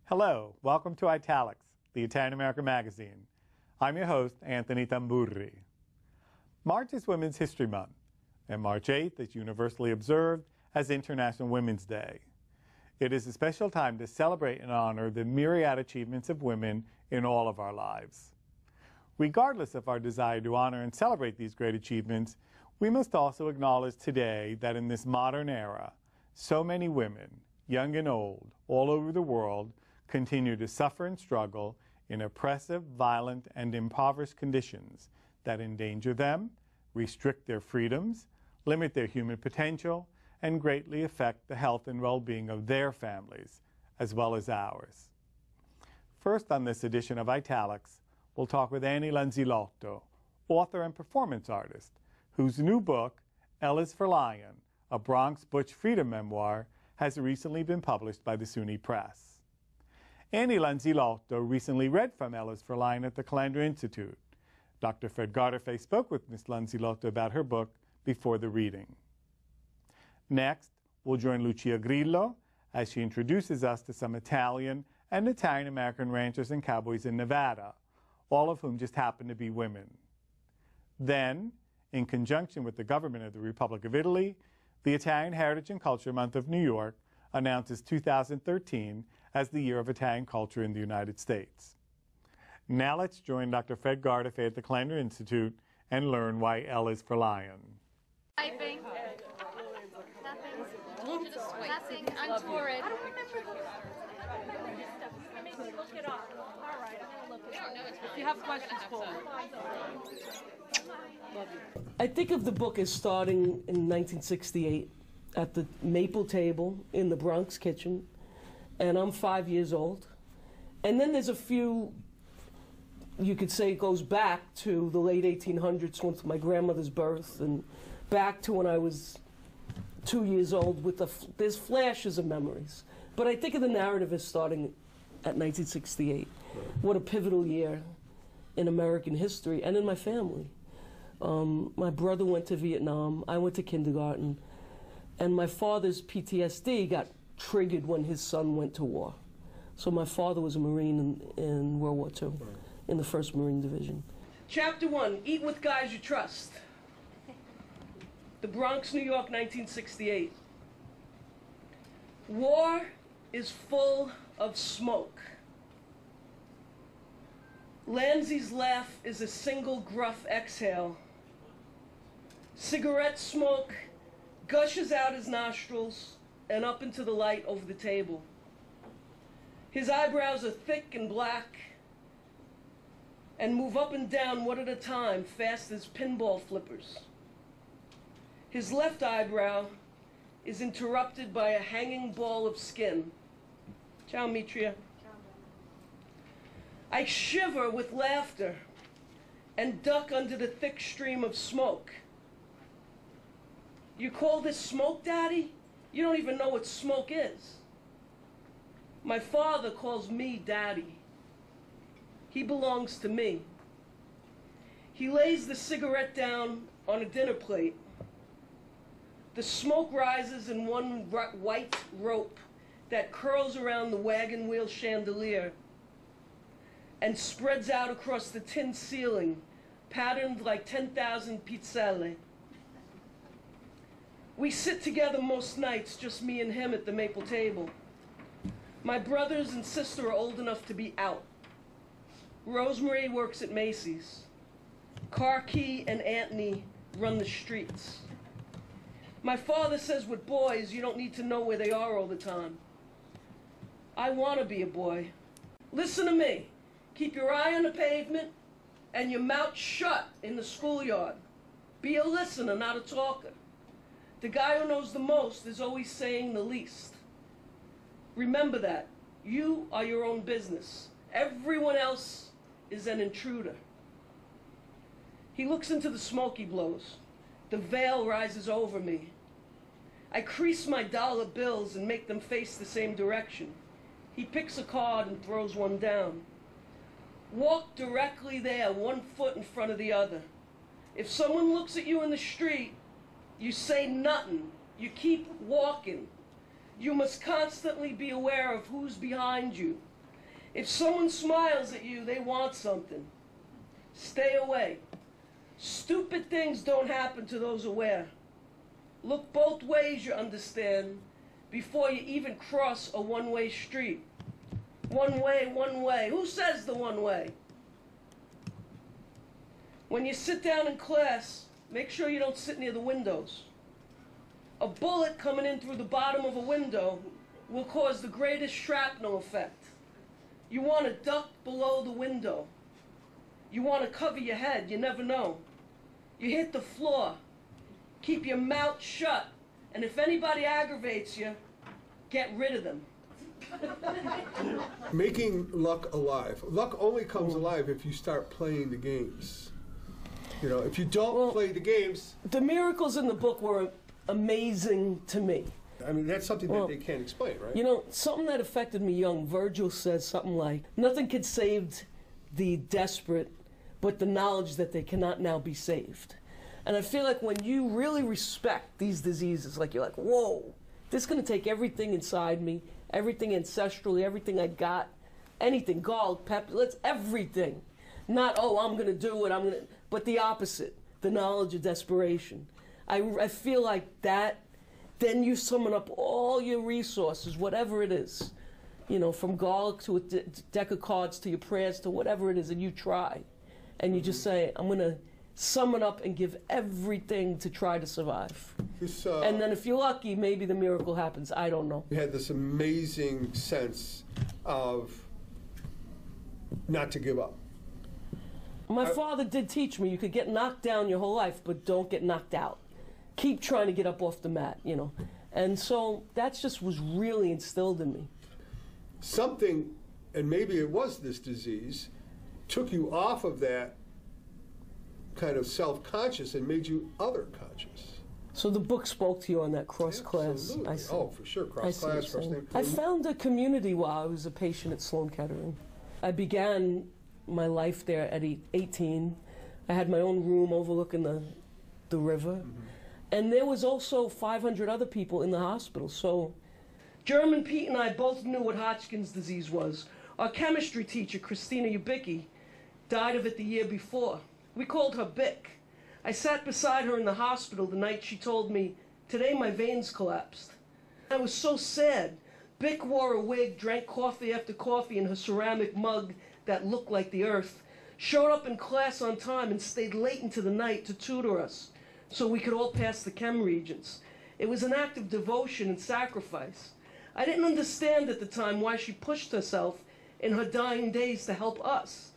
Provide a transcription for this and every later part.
Hello, welcome to Italics, the Italian American magazine. I'm your host, Anthony Tamburri. March is Women's History Month, and March 8th is universally observed as International Women's Day. It is a special time to celebrate and honor the myriad achievements of women in all of our lives. Regardless of our desire to honor and celebrate these great achievements, we must also acknowledge today that in this modern era, so many women, young and old, all over the world, continue to suffer and struggle in oppressive, violent, and impoverished conditions that endanger them, restrict their freedoms, limit their human potential, and greatly affect the health and well-being of their families, as well as ours. First on this edition of Italics, we'll talk with Annie Lanzillotto, author and performance artist, whose new book, L is for Lion, a Bronx Butch freedom memoir, has recently been published by the CUNY Press. Annie Lanzillotto recently read from L is for Lion at the Calandra Institute. Dr. Fred Gardafe spoke with Ms. Lanzillotto about her book before the reading. Next, we'll join Lucia Grillo as she introduces us to some Italian and Italian-American ranchers and cowboys in Nevada, all of whom just happen to be women. Then, in conjunction with the government of the Republic of Italy, the Italian Heritage and Culture Month of New York announces 2013 as the Year of Italian Culture in the United States. Now let's join Dr. Fred Gardafe at the Calandra Institute and learn why L is for Lion. Typing. Nothing. I'm torrid. I don't remember. Maybe look it up. All right, I'm going to look it up. If you have questions, call me. I think of the book as starting in 1968 at the maple table in the Bronx kitchen, and I'm 5 years old. And then there's a few, you could say it goes back to the late 1800s with my grandmother's birth, and back to when I was 2 years old with there's flashes of memories. But I think of the narrative as starting at 1968. What a pivotal year in American history and in my family. My brother went to Vietnam, I went to kindergarten, and my father's PTSD got triggered when his son went to war. So my father was a Marine in World War II, in the 1st Marine Division. Chapter 1, Eat with Guys You Trust. The Bronx, New York, 1968. War is full of smoke. Lanzy's laugh is a single gruff exhale. Cigarette smoke gushes out his nostrils and up into the light over the table. His eyebrows are thick and black and move up and down one at a time, fast as pinball flippers. His left eyebrow is interrupted by a hanging ball of skin. Ciao, Mitria. I shiver with laughter and duck under the thick stream of smoke. You call this smoke, Daddy? You don't even know what smoke is. My father calls me Daddy. He belongs to me. He lays the cigarette down on a dinner plate. The smoke rises in one white rope that curls around the wagon wheel chandelier and spreads out across the tin ceiling, patterned like 10,000 pizzelle. We sit together most nights, just me and him at the maple table. My brothers and sister are old enough to be out. Rosemary works at Macy's. Karki and Anthony run the streets. My father says with boys, you don't need to know where they are all the time. I want to be a boy. Listen to me. Keep your eye on the pavement and your mouth shut in the schoolyard. Be a listener, not a talker. The guy who knows the most is always saying the least. Remember that. You are your own business. Everyone else is an intruder. He looks into the smoke he blows. The veil rises over me. I crease my dollar bills and make them face the same direction. He picks a card and throws one down. Walk directly there, 1 foot in front of the other. If someone looks at you in the street, you say nothing. You keep walking. You must constantly be aware of who's behind you, If someone smiles at you, they want something. Stay away. Stupid things don't happen to those aware. Look both ways, you understand, before you even cross a one-way street. One way, one way. Who says the one way? When you sit down in class, make sure you don't sit near the windows. A bullet coming in through the bottom of a window will cause the greatest shrapnel effect. You want to duck below the window. You want to cover your head, you never know. You hit the floor. Keep your mouth shut. And if anybody aggravates you, get rid of them. Making luck alive. Luck only comes alive if you start playing the games. You know, if you don't play the games... The miracles in the book were amazing to me. I mean, that's something that they can't explain, right? You know, something that affected me young, Virgil says something like, nothing can save the desperate but the knowledge that they cannot now be saved. And I feel like when you really respect these diseases, like you're like, whoa, this is going to take everything inside me, everything ancestrally, everything I got, anything, gall, pep, let's everything. Not, oh, I'm going to do it, but the opposite, the knowledge of desperation. I feel like that, then you summon up all your resources, whatever it is, you know, from gall to a deck of cards to your prayers to whatever it is, and you try. And you just say, I'm going to summon up and give everything to try to survive. And then if you're lucky, maybe the miracle happens. I don't know. You had this amazing sense of not to give up. My father did teach me you could get knocked down your whole life, but don't get knocked out. Keep trying to get up off the mat, you know. And so that just was really instilled in me. Something, and maybe it was this disease, took you off of that kind of self-conscious and made you other-conscious. So the book spoke to you on that cross-class. Absolutely. Oh, for sure. Cross-class, cross-name. I found a community while I was a patient at Sloan Kettering. I began my life there at 18. I had my own room overlooking the river. Mm-hmm. And there was also 500 other people in the hospital. So German Pete and I both knew what Hodgkin's disease was. Our chemistry teacher, Christina Ubicki, died of it the year before. We called her Bic. I sat beside her in the hospital the night she told me, today my veins collapsed. I was so sad. Bic wore a wig, drank coffee after coffee in her ceramic mug that looked like the earth, showed up in class on time and stayed late into the night to tutor us so we could all pass the chem regents. It was an act of devotion and sacrifice. I didn't understand at the time why she pushed herself in her dying days to help us.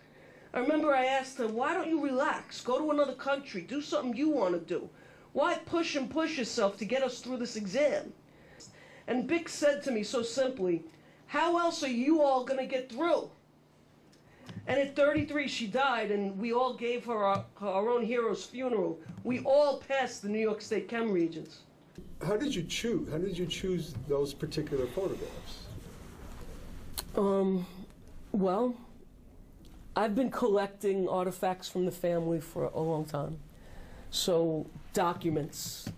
I remember I asked her, why don't you relax? Go to another country. Do something you want to do. Why push and push yourself to get us through this exam? And Bic said to me so simply, how else are you all going to get through? And at 33, she died, and we all gave her our own hero's funeral. We all passed the New York State Chem Regents. How did you choose? How did you choose those particular photographs? Well, I've been collecting artifacts from the family for a long time. So documents,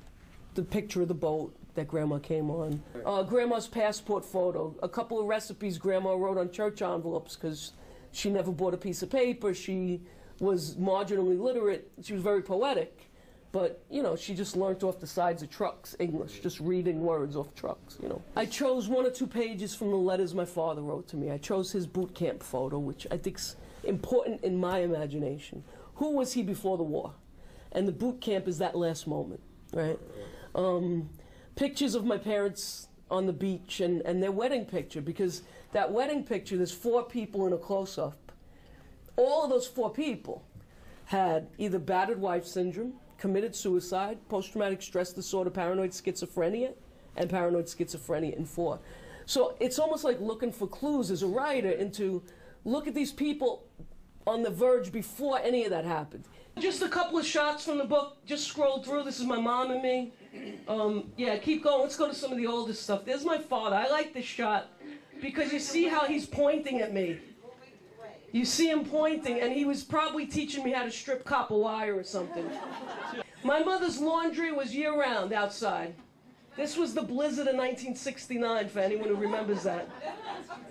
the picture of the boat that Grandma came on, Grandma's passport photo, a couple of recipes Grandma wrote on church envelopes because she never bought a piece of paper. She was marginally literate. She was very poetic. But, you know, she just learned off the sides of trucks, English, just reading words off trucks, you know. I chose 1 or 2 pages from the letters my father wrote to me. I chose his boot camp photo, which I think's important in my imagination. Who was he before the war? And the boot camp is that last moment, right? Pictures of my parents on the beach and their wedding picture, because that wedding picture, there's 4 people in a close-up. All of those 4 people had either battered wife syndrome, committed suicide, post-traumatic stress disorder, paranoid schizophrenia, and paranoid schizophrenia in 4. So it's almost like looking for clues as a writer into, look at these people on the verge before any of that happened. Just a couple of shots from the book, just scroll through. This is my mom and me. Yeah, keep going. Let's go to some of the older stuff. There's my father. I like this shot because you see how he's pointing at me. You see him pointing, and he was probably teaching me how to strip copper wire or something. My mother's laundry was year-round outside. This was the blizzard of 1969, for anyone who remembers that.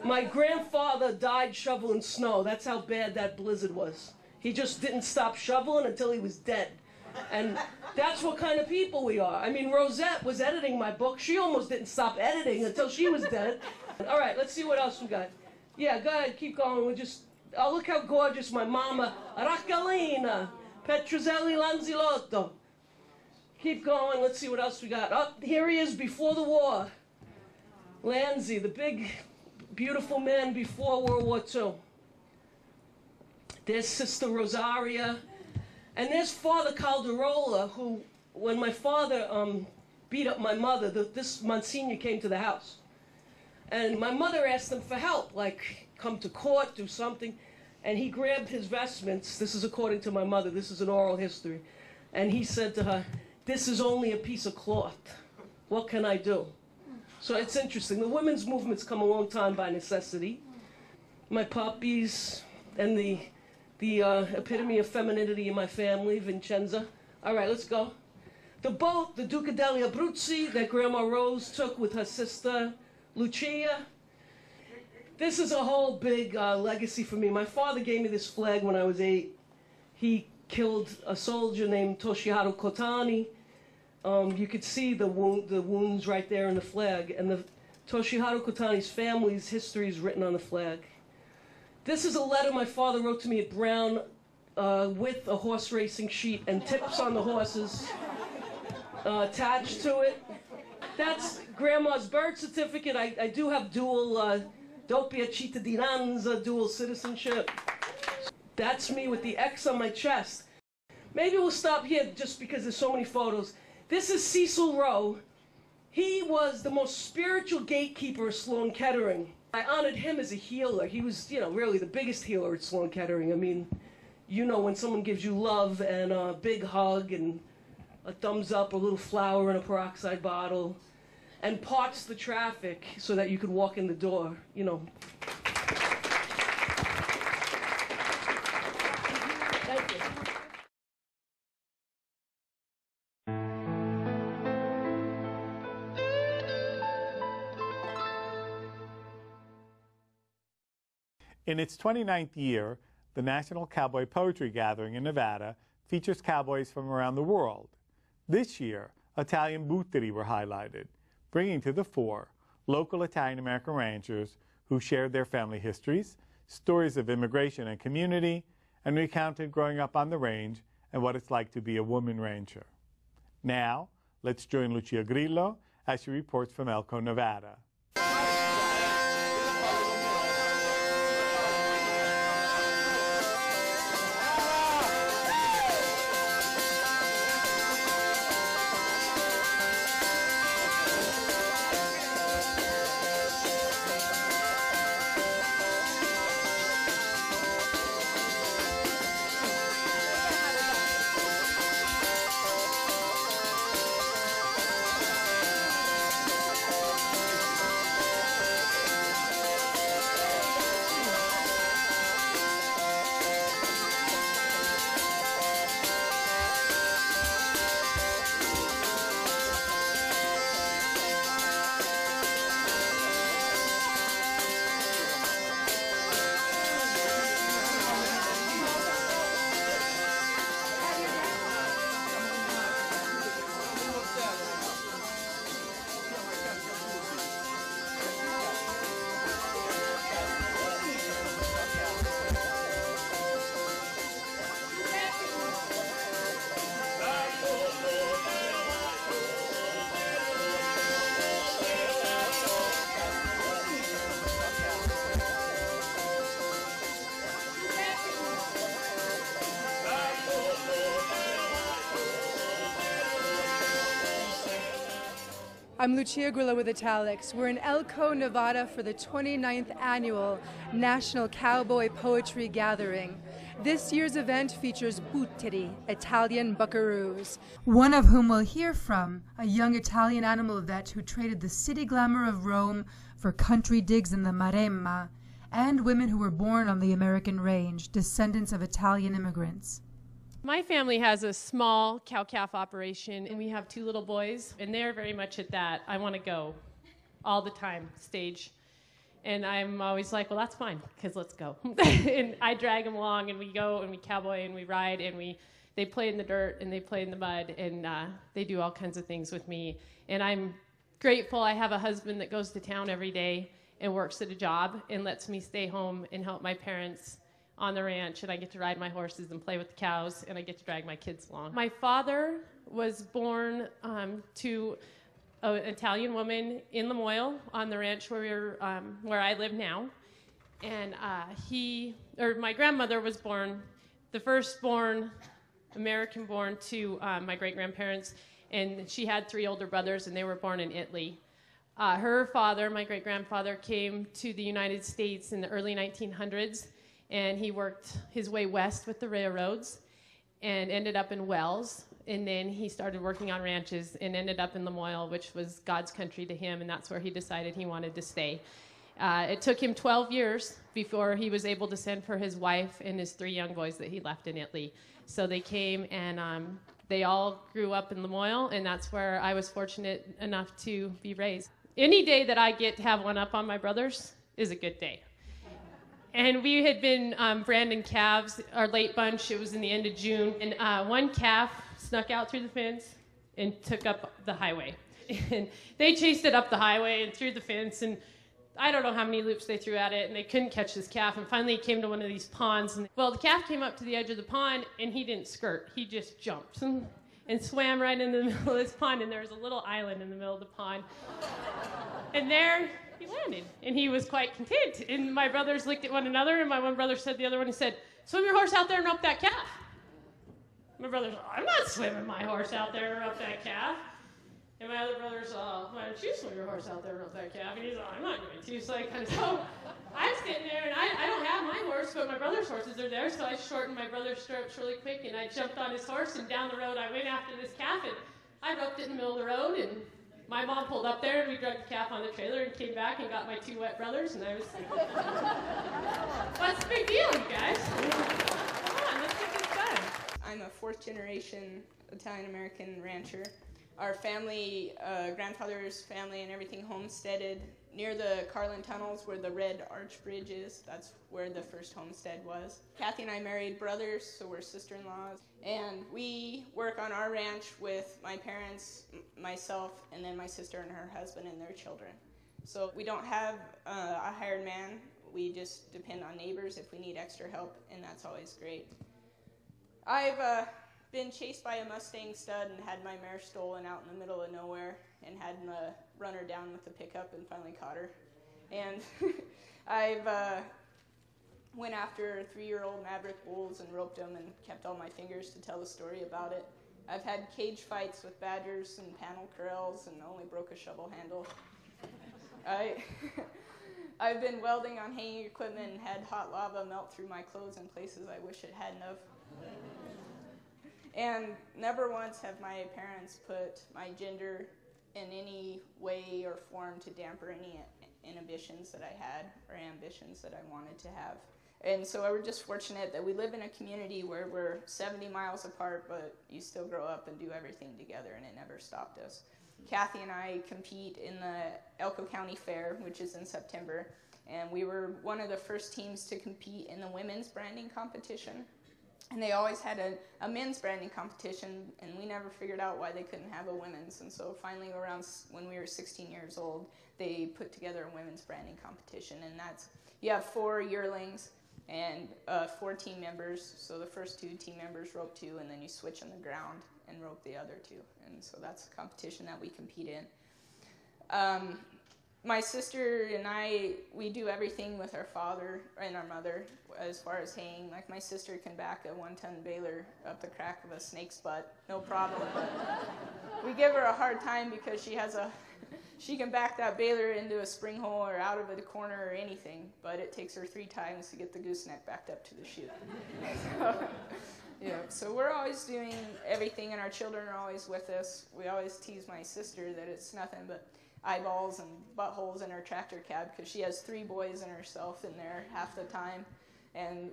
My grandfather died shoveling snow. That's how bad that blizzard was. He just didn't stop shoveling until he was dead. And that's what kind of people we are. I mean, Rosette was editing my book. She almost didn't stop editing until she was dead. All right, let's see what else we got. Yeah, go ahead, keep going. We'll just, oh, look how gorgeous my mama, Racalina, Petrozelli Lanzillotto. Keep going, let's see what else we got. Oh, here he is before the war. Lanzi, the big, beautiful man before World War II. There's Sister Rosaria. And there's Father Calderola, who, when my father beat up my mother, this Monsignor came to the house. And my mother asked him for help, like come to court, do something. And he grabbed his vestments. This is according to my mother. This is an oral history. And he said to her, "This is only a piece of cloth. What can I do?" So it's interesting. The women's movement's come a long time by necessity. My puppies and the epitome of femininity in my family, Vincenza. All right, let's go. The boat, the Duca degli Abruzzi, that Grandma Rose took with her sister, Lucia. This is a whole big legacy for me. My father gave me this flag when I was 8. He killed a soldier named Toshiharu Kotani. You could see the wounds right there in the flag. And the Toshiharu Kotani's family's history is written on the flag. This is a letter my father wrote to me at Brown with a horse racing sheet and tips on the horses attached to it. That's Grandma's birth certificate. I do have dual doppia cittadinanza, dual citizenship. That's me with the X on my chest. Maybe we'll stop here just because there's so many photos. This is Cecil Rowe. He was the most spiritual gatekeeper of Sloan Kettering. I honored him as a healer. He was, you know, really the biggest healer at Sloan Kettering. I mean, you know, when someone gives you love and a big hug and a thumbs up, a little flower in a peroxide bottle, and parts the traffic so that you could walk in the door, you know. Thank you. In its 29th year, the National Cowboy Poetry Gathering in Nevada features cowboys from around the world. This year, Italian butteri were highlighted, bringing to the fore local Italian-American ranchers who shared their family histories, stories of immigration and community, and recounted growing up on the range and what it's like to be a woman rancher. Now, let's join Lucia Grillo as she reports from Elko, Nevada. I'm Lucia Grillo with Italics. We're in Elko, Nevada for the 29th annual National Cowboy Poetry Gathering. This year's event features butteri, Italian buckaroos, one of whom we'll hear from, a young Italian animal vet who traded the city glamour of Rome for country digs in the Maremma, and women who were born on the American range, descendants of Italian immigrants. My family has a small cow-calf operation, and we have 2 little boys, and they're very much at that I want to go all the time stage. And I'm always like, well, that's fine, because let's go. And I drag them along, and we go, and we cowboy, and we ride, and they play in the dirt, and they play in the mud, and they do all kinds of things with me. And I'm grateful I have a husband that goes to town every day and works at a job and lets me stay home and help my parents on the ranch, and I get to ride my horses and play with the cows, and I get to drag my kids along. My father was born to an Italian woman in Lamoille on the ranch where I live now, and my grandmother was born, the firstborn American-born to my great-grandparents, and she had 3 older brothers, and they were born in Italy. Her father, my great-grandfather, came to the United States in the early 1900s, and he worked his way west with the railroads and ended up in Wells. And then he started working on ranches and ended up in Lamoille, which was God's country to him, and that's where he decided he wanted to stay. It took him 12 years before he was able to send for his wife and his 3 young boys that he left in Italy. So they came, and they all grew up in Lamoille, and that's where I was fortunate enough to be raised. Any day that I get to have one up on my brothers is a good day. And we had been branding calves, our late bunch. It was in the end of June. And one calf snuck out through the fence and took up the highway. And they chased it up the highway and through the fence. And I don't know how many loops they threw at it. And they couldn't catch this calf. And finally, he came to one of these ponds. And, well, the calf came up to the edge of the pond, and he didn't skirt. He just jumped and swam right in the middle of this pond. And there was a little island in the middle of the pond. And there he landed, and he was quite content. And my brothers looked at one another, and my one brother said to the other one, he said, swim your horse out there and rope that calf. My brother's, I'm not swimming my horse out there and rope that calf. And my other brother's, why don't you swim your horse out there and rope that calf? And he's like, I'm not going to. So I'm sitting there, and I don't have my horse, but my brother's horses are there, so I shortened my brother's stirrups really quick, and I jumped on his horse, and down the road I went after this calf, and I roped it in the middle of the road, and my mom pulled up there, and we dragged the calf on the trailer and came back and got my 2 wet brothers, and I was like, what's the big deal, you guys? Come on, let's get this done. I'm a 4th-generation Italian-American rancher. Our family, grandfather's family and everything homesteaded near the Carlin Tunnels where the Red Arch Bridge is. That's where the first homestead was. Kathy and I married brothers, so we're sister-in-laws. And we work on our ranch with my parents, myself, and then my sister and her husband and their children. So we don't have a hired man. We just depend on neighbors if we need extra help, and that's always great. I've been chased by a Mustang stud and had my mare stolen out in the middle of nowhere and had to run her down with the pickup and finally caught her. And I've went after 3-year-old maverick bulls and roped them and kept all my fingers to tell the story about it. I've had cage fights with badgers and panel corrals and only broke a shovel handle. I've been welding on hanging equipment and had hot lava melt through my clothes in places I wish it hadn't have. And never once have my parents put my gender in any way or form to damper any inhibitions that I had or ambitions that I wanted to have. And so we're just fortunate that we live in a community where we're 70 miles apart, but you still grow up and do everything together, and it never stopped us. Kathy and I compete in the Elko County Fair, which is in September, and we were one of the first teams to compete in the women's branding competition. And they always had a men's branding competition, and we never figured out why they couldn't have a women's. And so finally, around when we were 16 years old, they put together a women's branding competition. And that's, you have 4 yearlings and 4 team members. So the first 2 team members rope 2, and then you switch on the ground and rope the other 2. And so that's a competition that we compete in. My sister and I, we do everything with our father and our mother as far as haying. Like my sister can back a 1-ton baler up the crack of a snake's butt, no problem. But we give her a hard time because she can back that baler into a spring hole or out of a corner or anything, but it takes her 3 times to get the gooseneck backed up to the chute. So we're always doing everything, and our children are always with us. We always tease my sister that it's nothing but eyeballs and buttholes in her tractor cab because she has 3 boys and herself in there half the time. And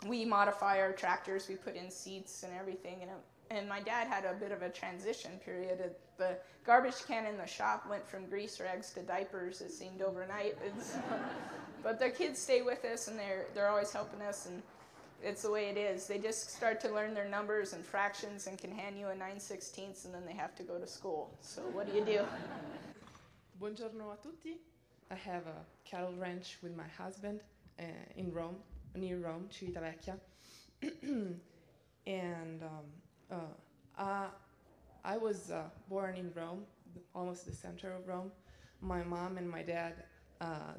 we modify our tractors, we put in seats and everything. And my dad had a bit of a transition period. The garbage can in the shop went from grease rags to diapers, it seemed, overnight. But the kids stay with us, and they're always helping us, and it's the way it is. They just start to learn their numbers and fractions and can hand you a 9/16, and then they have to go to school. So what do you do? Buongiorno a tutti. I have a cattle ranch with my husband in Rome, near Rome, Civitavecchia. And I was born in Rome, almost the center of Rome. My mom and my dad,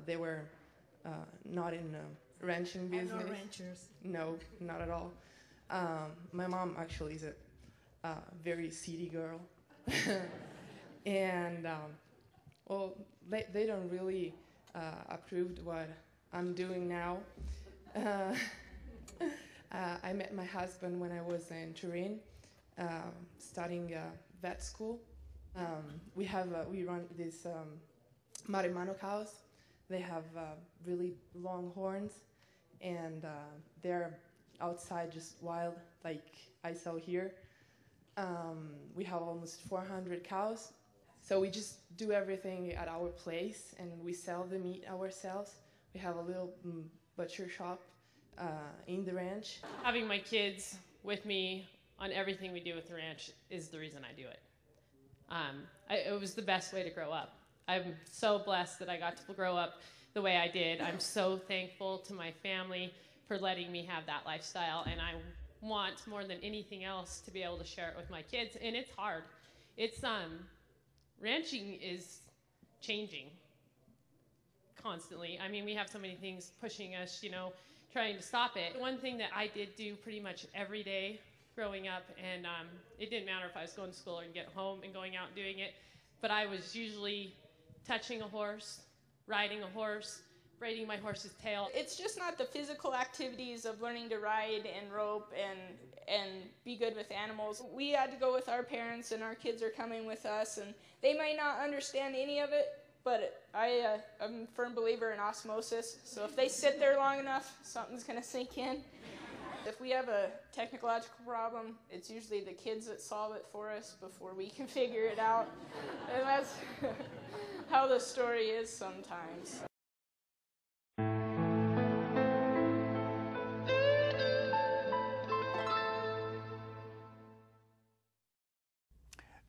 they were not in ranching business. No ranchers. No, not at all. My mom actually is a very city girl. And well, they don't really approve what I'm doing now. I met my husband when I was in Turin, studying vet school. We run these Marimano cows. They have really long horns, and they're outside just wild, like I saw here. We have almost 400 cows. So we just do everything at our place, and we sell the meat ourselves. We have a little butcher shop in the ranch. Having my kids with me on everything we do with the ranch is the reason I do it. It was the best way to grow up. I'm so blessed that I got to grow up the way I did. I'm so thankful to my family for letting me have that lifestyle, and I want more than anything else to be able to share it with my kids. And it's hard. It's ranching is changing constantly. I mean, we have so many things pushing us, trying to stop it. One thing that I did do pretty much every day growing up, and it didn't matter if I was going to school or get home and going out and doing it, but I was usually touching a horse, riding a horse, braiding my horse's tail. It's just not the physical activities of learning to ride and rope and be good with animals. We had to go with our parents, and our kids are coming with us, and they might not understand any of it, but I'm a firm believer in osmosis. So if they sit there long enough, something's going to sink in. If we have a technological problem, it's usually the kids that solve it for us before we can figure it out. And that's how the story is sometimes.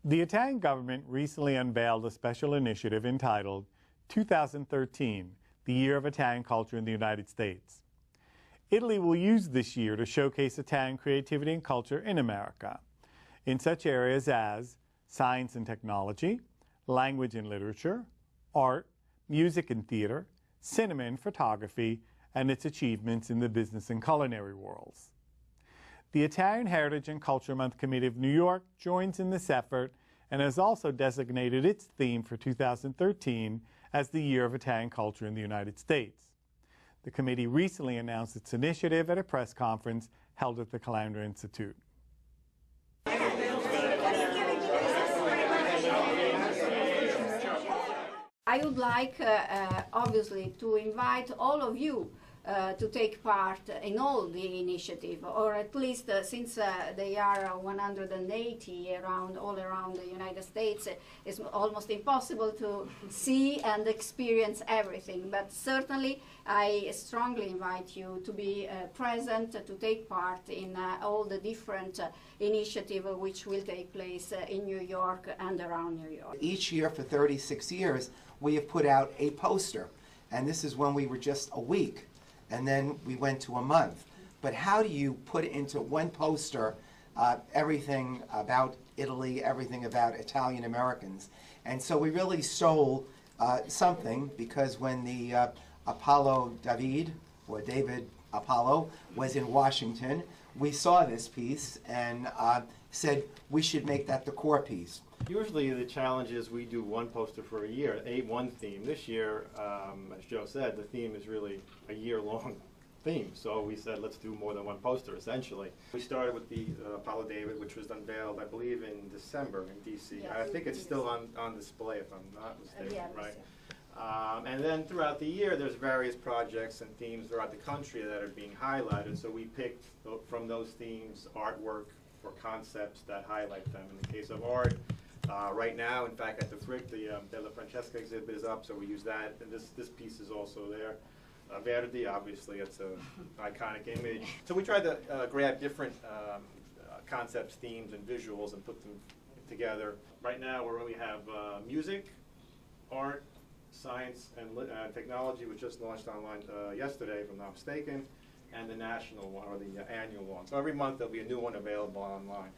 The Italian government recently unveiled a special initiative entitled 2013, the Year of Italian Culture in the United States. Italy will use this year to showcase Italian creativity and culture in America, in such areas as science and technology, language and literature, art, music and theater, cinema and photography, and its achievements in the business and culinary worlds. The Italian Heritage and Culture Month Committee of New York joins in this effort and has also designated its theme for 2013 as the Year of Italian Culture in the United States. The committee recently announced its initiative at a press conference held at the Calander Institute. I would like, obviously, to invite all of you to take part in all the initiative, or at least since they are 180 all around the United States, it's almost impossible to see and experience everything. But certainly, I strongly invite you to be present, to take part in all the different initiatives which will take place in New York and around New York. Each year for 36 years, we have put out a poster, and this is when we were just a week. And then we went to a month. But how do you put into one poster everything about Italy, everything about Italian Americans? And so we really stole something, because when the Apollo David, or David Apollo, was in Washington, we saw this piece and said we should make that the core piece. Usually the challenge is we do one poster for a year, one theme. This year, as Joe said, the theme is really a year-long theme. So we said, let's do more than one poster, essentially. We started with the Apollo David, which was unveiled, I believe, in December in D.C. Yes, I think it's still on display, if I'm not mistaken, yeah, right? And then throughout the year, there's various projects and themes throughout the country that are being highlighted. So we picked from those themes artwork or concepts that highlight them. In the case of art, right now, in fact, at the Frick, the Della Francesca exhibit is up, so we use that. And this piece is also there. Verdi, obviously, it's an iconic image. So we tried to grab different concepts, themes, and visuals and put them together. Right now, we only have music, art, science, and technology, which just launched online yesterday, if I'm not mistaken, and the national one, or the annual one. So every month there'll be a new one available online.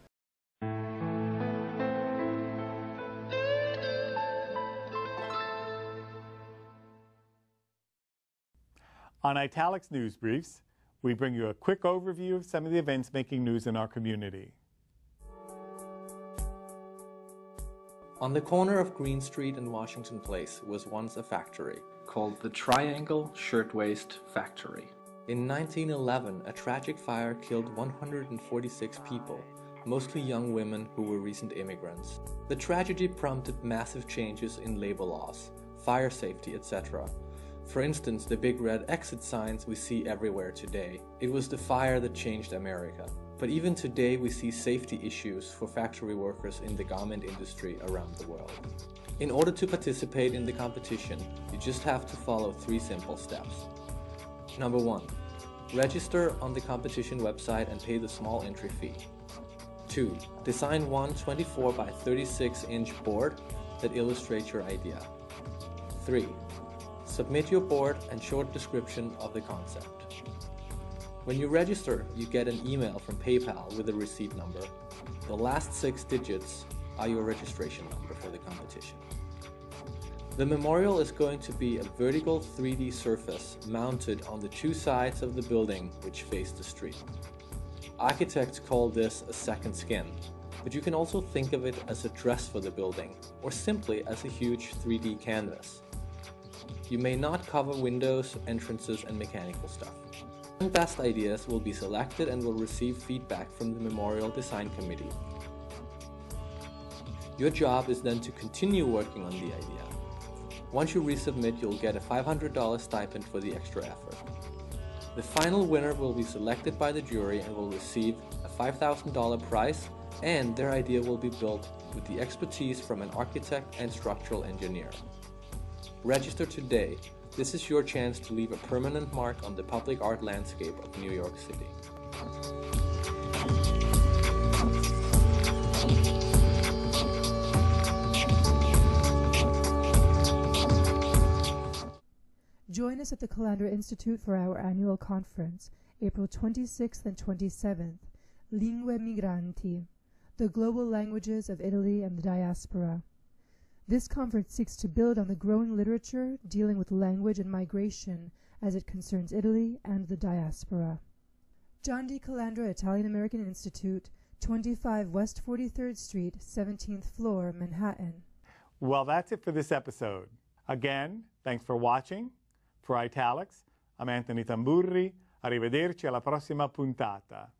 On Italics News Briefs, we bring you a quick overview of some of the events making news in our community. On the corner of Green Street and Washington Place was once a factory called the Triangle Shirtwaist Factory. In 1911, a tragic fire killed 146 people, mostly young women who were recent immigrants. The tragedy prompted massive changes in labor laws, fire safety, etc. For instance, the big red exit signs we see everywhere today. It was the fire that changed America. But even today we see safety issues for factory workers in the garment industry around the world. In order to participate in the competition, you just have to follow 3 simple steps. Number 1. Register on the competition website and pay the small entry fee. 2. Design one 24 by 36 inch board that illustrates your idea. 3. Submit your board and short description of the concept. When you register, you get an email from PayPal with a receipt number. The last 6 digits are your registration number for the competition. The memorial is going to be a vertical 3D surface mounted on the 2 sides of the building which face the street. Architects call this a second skin, but you can also think of it as a dress for the building, or simply as a huge 3D canvas. You may not cover windows, entrances, and mechanical stuff. The best ideas will be selected and will receive feedback from the Memorial Design Committee. Your job is then to continue working on the idea. Once you resubmit, you'll get a $500 stipend for the extra effort. The final winner will be selected by the jury and will receive a $5,000 prize, and their idea will be built with the expertise from an architect and structural engineer. Register today. This is your chance to leave a permanent mark on the public art landscape of New York City. Join us at the Calandra Institute for our annual conference, April 26th and 27th, Lingue Migranti, the Global Languages of Italy and the Diaspora. This conference seeks to build on the growing literature dealing with language and migration as it concerns Italy and the diaspora. John D. Calandra Italian American Institute, 25 West 43rd Street, 17th floor, Manhattan. Well, that's it for this episode. Again, thanks for watching. For Italics, I'm Anthony Tamburri. Arrivederci alla prossima puntata.